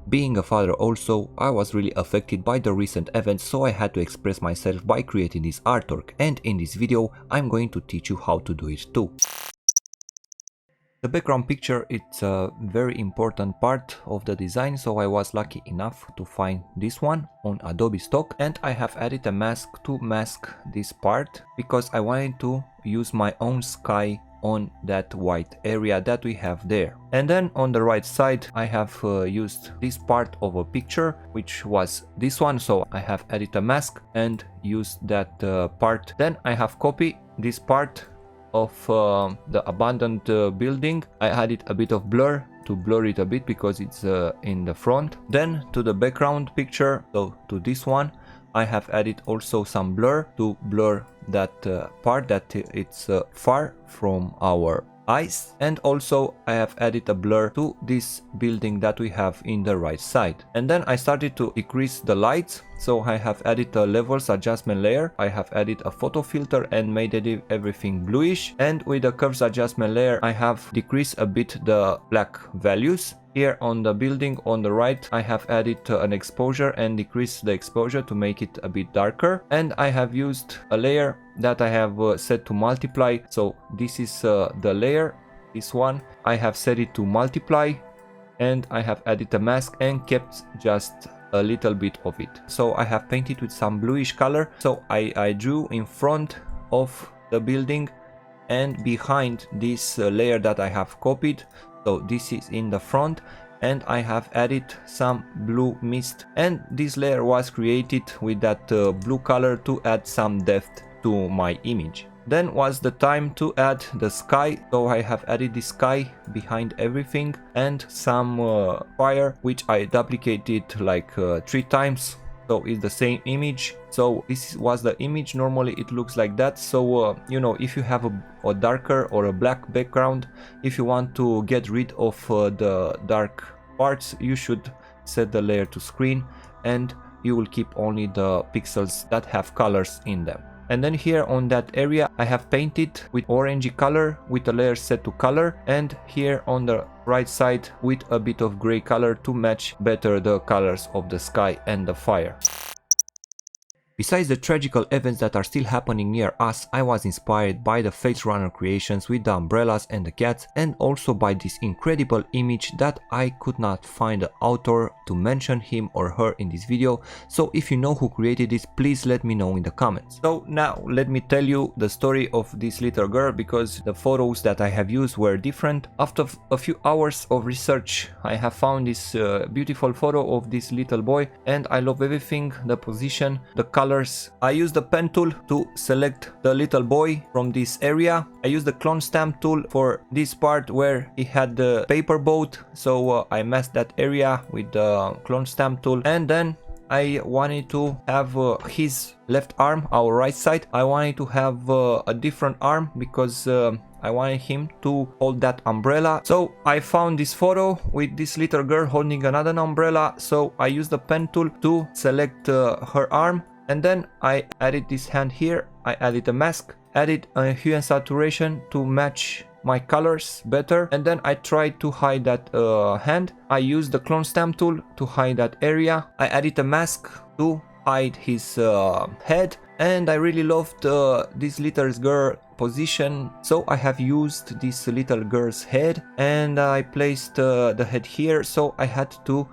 Being a father also, I was really affected by the recent events, so I had to express myself by creating this artwork, and in this video I'm going to teach you how to do it too. The background picture, it's a very important part of the design, so I was lucky enough to find this one on Adobe Stock, and I have added a mask to mask this part because I wanted to use my own sky on that white area that we have there. And then on the right side I have used this part of a picture, which was this one, so I have added a mask and used that part. Then I have copied this part of the abandoned building. I added a bit of blur to blur it a bit because it's in the front. Then to the background picture, so to this one, I have added also some blur to blur that part that it's far from our eyes. And also I have added a blur to this building that we have in the right side. And then I started to decrease the lights, so I have added a levels adjustment layer. I have added a photo filter and made everything bluish, and with the curves adjustment layer I have decreased a bit the black values. Here on the building on the right I have added an exposure and decreased the exposure to make it a bit darker, and I have used a layer that I have set to multiply. So this is the layer, this one I have set it to multiply, and I have added a mask and kept just a little bit of it. So I have painted with some bluish color, so I drew in front of the building and behind this layer that I have copied. So this is in the front, and I have added some blue mist, and this layer was created with that blue color to add some depth to my image. Then was the time to add the sky, so I have added the sky behind everything and some fire, which I duplicated like 3 times. So it's the same image. So this was the image. Normally it looks like that. So you know, if you have a darker or a black background, if you want to get rid of the dark parts, you should set the layer to screen, and you will keep only the pixels that have colors in them. And then here on that area I have painted with orangey color with a layer set to color, and here on the right side with a bit of gray color to match better the colors of the sky and the fire. Besides the tragical events that are still happening near us, I was inspired by the Face Runner creations with the umbrellas and the cats, and also by this incredible image that I could not find the author to mention him or her in this video. So if you know who created this, please let me know in the comments. So now let me tell you the story of this little girl, because the photos that I have used were different. After a few hours of research, I have found this beautiful photo of this little boy, and I love everything, the position, the color. I used the pen tool to select the little boy from this area. I used the clone stamp tool for this part where he had the paper boat, so I masked that area with the clone stamp tool. And then I wanted to have his left arm, our right side. I wanted to have a different arm because I wanted him to hold that umbrella. So I found this photo with this little girl holding another umbrella, so I used the pen tool to select her arm. And then I added this hand here, I added a mask, added a hue and saturation to match my colors better, and then I tried to hide that hand. I used the clone stamp tool to hide that area. I added a mask to hide his head, and I really loved this little girl position, so I have used this little girl's head and I placed the head here, so I had to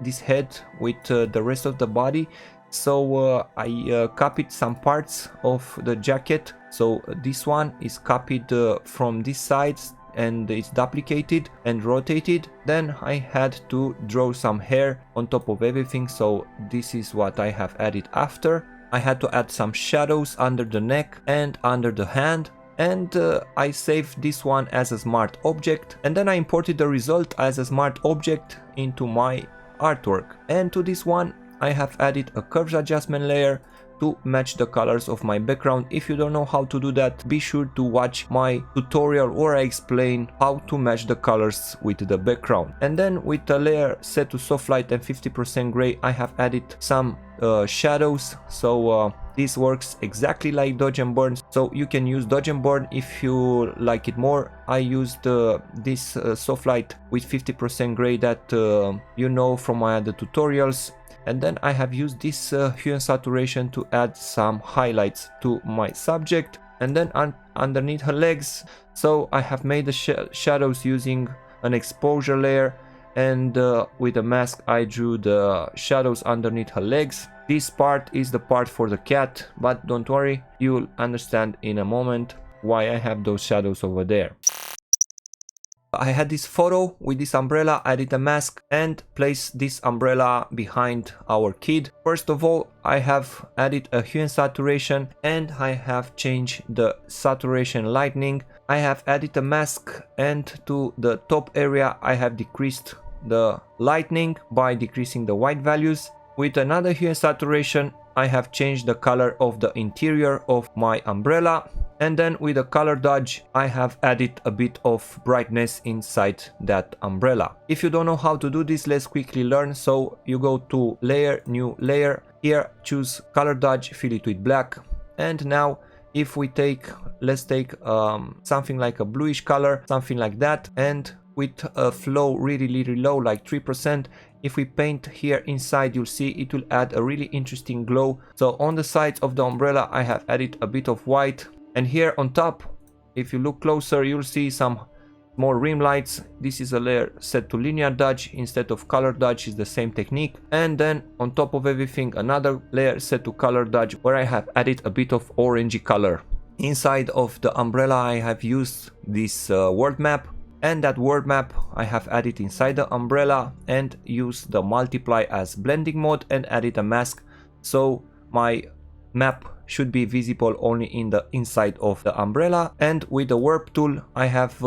this head with the rest of the body. So I copied some parts of the jacket, so this one is copied from this side and it's duplicated and rotated. Then I had to draw some hair on top of everything, so this is what I have added after. I had to add some shadows under the neck and under the hand, and I saved this one as a smart object, and then I imported the result as a smart object into my artwork. And to this one I have added a curves adjustment layer to match the colors of my background. If you don't know how to do that, be sure to watch my tutorial where I explain how to match the colors with the background. And then with the layer set to soft light and 50% gray, I have added some shadows. So This works exactly like dodge and burn, so you can use dodge and burn if you like it more. I used this soft light with 50% gray that you know from my other tutorials. And then I have used this hue and saturation to add some highlights to my subject. And then underneath her legs, so I have made the shadows using an exposure layer, and with a mask I drew the shadows underneath her legs. This part is the part for the cat, but don't worry, you'll understand in a moment why I have those shadows over there. I had this photo with this umbrella, added a mask and placed this umbrella behind our kid. First of all, I have added a hue and saturation, and I have changed the saturation lightning. I have added a mask, and to the top area I have decreased the lightning by decreasing the white values. With another hue and saturation, I have changed the color of the interior of my umbrella. And then with a color dodge, I have added a bit of brightness inside that umbrella. If you don't know how to do this, let's quickly learn. So you go to layer, new layer. Here choose color dodge, fill it with black. And now if we let's take something like a bluish color, something like that. And with a flow really low, like 3%. If we paint here inside, you'll see it will add a really interesting glow. So on the sides of the umbrella, I have added a bit of white. And here on top, if you look closer, you'll see some more rim lights. This is a layer set to linear dodge instead of color dodge, is the same technique. And then on top of everything, another layer set to color dodge, where I have added a bit of orangey color. Inside of the umbrella, I have used this world map. And that world map I have added inside the umbrella and used the multiply as blending mode and added a mask, so my map should be visible only in the inside of the umbrella. And with the warp tool I have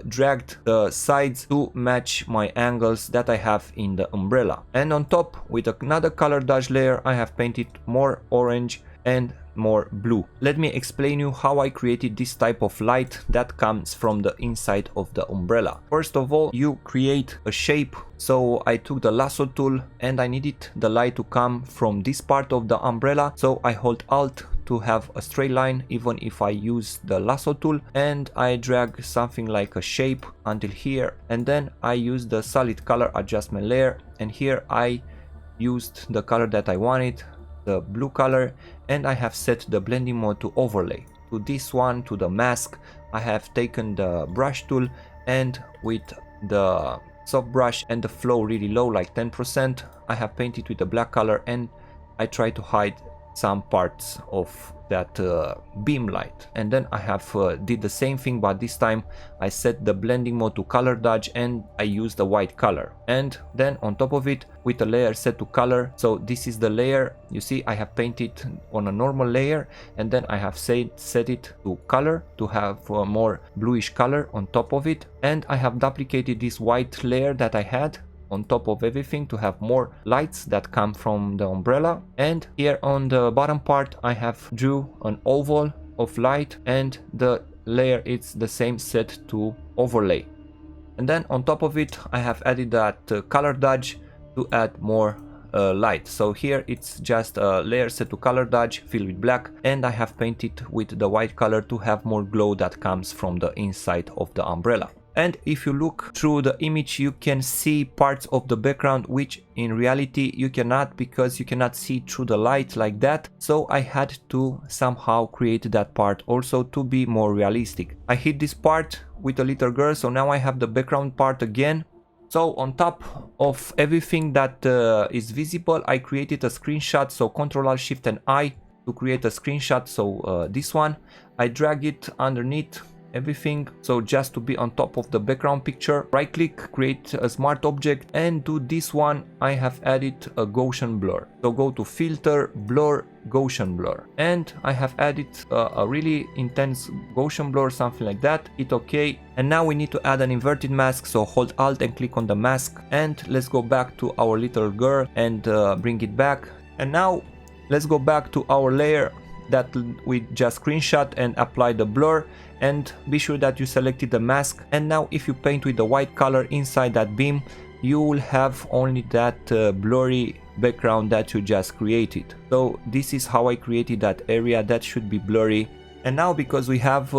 dragged the sides to match my angles that I have in the umbrella. And on top, with another color dodge layer, I have painted more orange and more blue. Let me explain you how I created this type of light that comes from the inside of the umbrella. First of all, you create a shape. So I took the lasso tool and I needed the light to come from this part of the umbrella. So I hold Alt to have a straight line even if I use the lasso tool, and I drag something like a shape until here. And then I use the solid color adjustment layer, and here I used the color that I wanted, the blue color, and I have set the blending mode to overlay. To this one, to the mask, I have taken the brush tool, and with the soft brush and the flow really low, like 10%, I have painted with the black color, and I try to hide some parts of that beam light. And then I have did the same thing, but this time I set the blending mode to color dodge and I use the white color. And then on top of it, with a layer set to color, so this is the layer, you see I have painted on a normal layer, and then I have set it to color to have a more bluish color on top of it. And I have duplicated this white layer that I had on top of everything to have more lights that come from the umbrella. And here on the bottom part I have drew an oval of light, and the layer is the same, set to overlay. And then on top of it I have added that color dodge to add more light. So here it's just a layer set to color dodge, filled with black, and I have painted with the white color to have more glow that comes from the inside of the umbrella. And if you look through the image, you can see parts of the background which in reality you cannot, because you cannot see through the light like that. So I had to somehow create that part also to be more realistic. I hid this part with a little girl, so now I have the background part again. So on top of everything that is visible, I created a screenshot. So Ctrl+Alt+Shift+I to create a screenshot. So this one, I drag it underneath everything, so just to be on top of the background picture. Right click, create a smart object, and to this one I have added a Gaussian blur. So go to filter, blur, Gaussian blur, and I have added a really intense Gaussian blur, something like that. Hit OK, and now we need to add an inverted mask. So hold Alt and click on the mask, and let's go back to our little girl and bring it back. And now let's go back to our layer that we just screenshot and apply the blur, and be sure that you selected the mask. And now if you paint with the white color inside that beam, you will have only that blurry background that you just created. So this is how I created that area that should be blurry. And now, because we have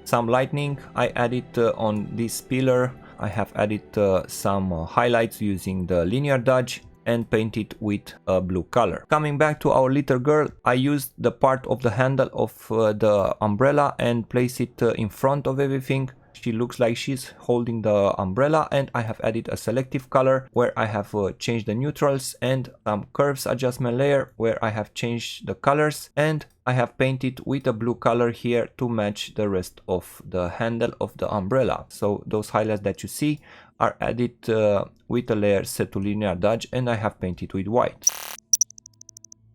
some lightning, I added on this pillar, I have added some highlights using the linear dodge and paint it with a blue color. Coming back to our little girl, I used the part of the handle of the umbrella and place it in front of everything. She looks like she's holding the umbrella, and I have added a selective color where I have changed the neutrals, and some curves adjustment layer where I have changed the colors, and I have painted with a blue color here to match the rest of the handle of the umbrella. So those highlights that you see are added with a layer set to linear dodge, and I have painted with white.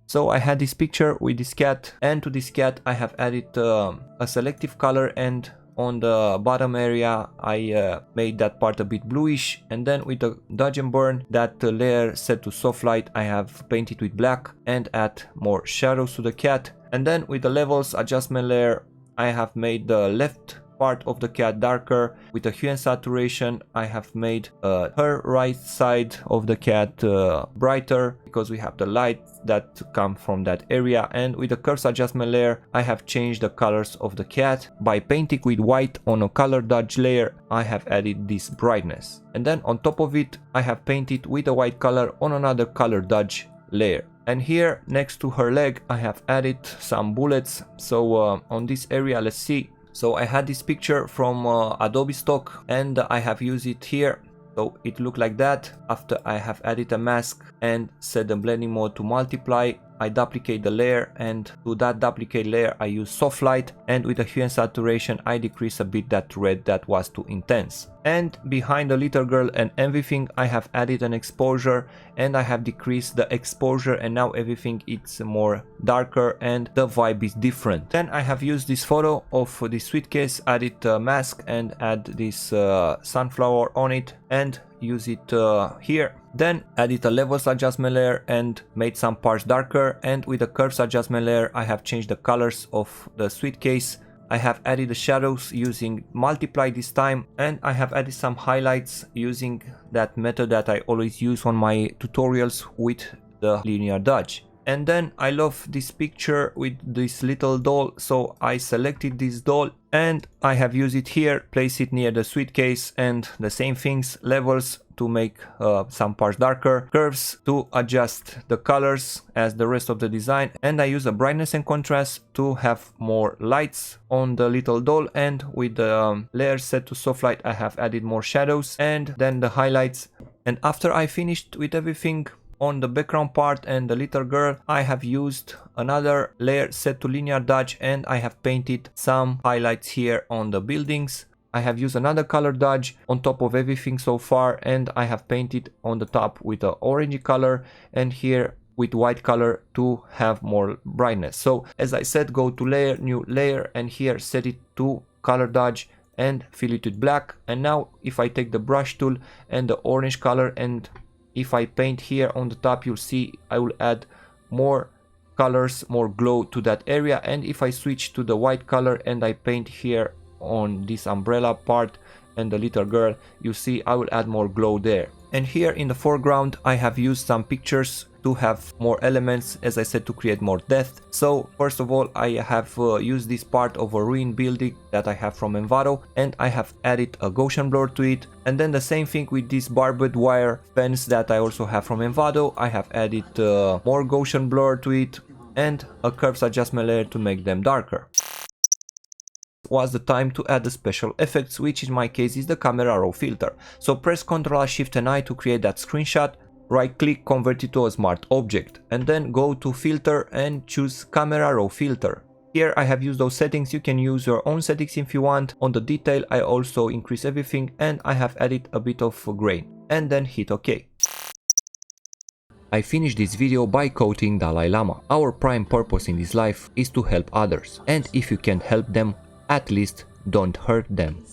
So I had this picture with this cat, and to this cat I have added a selective color, and on the bottom area I made that part a bit bluish, and then with the dodge and burn, that layer set to soft light, I have painted with black and add more shadows to the cat. And then with the levels adjustment layer, I have made the left part of the cat darker. With the hue and saturation, I have made her right side of the cat brighter, because we have the light that come from that area. And with the curves adjustment layer, I have changed the colors of the cat. By painting with white on a color dodge layer, I have added this brightness. And then on top of it, I have painted with a white color on another color dodge layer. And here next to her leg, I have added some bullets. So on this area, let's see. So I had this picture from Adobe Stock, and I have used it here. So it looked like that. After I have added a mask and set the blending mode to multiply, I duplicate the layer, and to that duplicate layer I use soft light, and with the hue and saturation I decrease a bit that red that was too intense. And behind the little girl and everything, I have added an exposure, and I have decreased the exposure, and now everything is more darker and the vibe is different. Then I have used this photo of this suitcase, added a mask and add this sunflower on it and use it here. Then added a levels adjustment layer and made some parts darker, and with the curves adjustment layer I have changed the colors of the suitcase. I have added the shadows using multiply this time, and I have added some highlights using that method that I always use on my tutorials with the linear dodge. And then I love this picture with this little doll, so I selected this doll and I have used it here, place it near the suitcase, and the same things, levels to make some parts darker, curves to adjust the colors as the rest of the design, and I use a brightness and contrast to have more lights on the little doll, and with the layers set to soft light I have added more shadows and then the highlights. And after I finished with everything on the background part and the little girl, I have used another layer set to linear dodge, and I have painted some highlights here on the buildings. I have used another color dodge on top of everything so far, and I have painted on the top with an orangey color and here with white color to have more brightness. So as I said, go to layer, new layer, and here set it to color dodge and fill it with black. And now if I take the brush tool and the orange color, and if I paint here on the top, you'll see I will add more colors, more glow to that area. And if I switch to the white color and I paint here on this umbrella part and the little girl, you see I will add more glow there. And here in the foreground I have used some pictures to have more elements, as I said, to create more depth. So first of all, I have used this part of a ruined building that I have from Envato, and I have added a Gaussian blur to it. And then the same thing with this barbed wire fence that I also have from Envato. I have added more Gaussian blur to it and a curves adjustment layer to make them darker. Was the time to add the special effects, which in my case is the camera raw filter. So press Ctrl Shift and I to create that screenshot. Right click, convert it to a smart object, and then go to filter and choose camera raw filter. Here I have used those settings. You can use your own settings if you want. On the detail I also increase everything, and I have added a bit of grain, and then hit OK. I finished this video by quoting Dalai Lama. Our prime purpose in this life is to help others, and if you can help them, at least don't hurt them.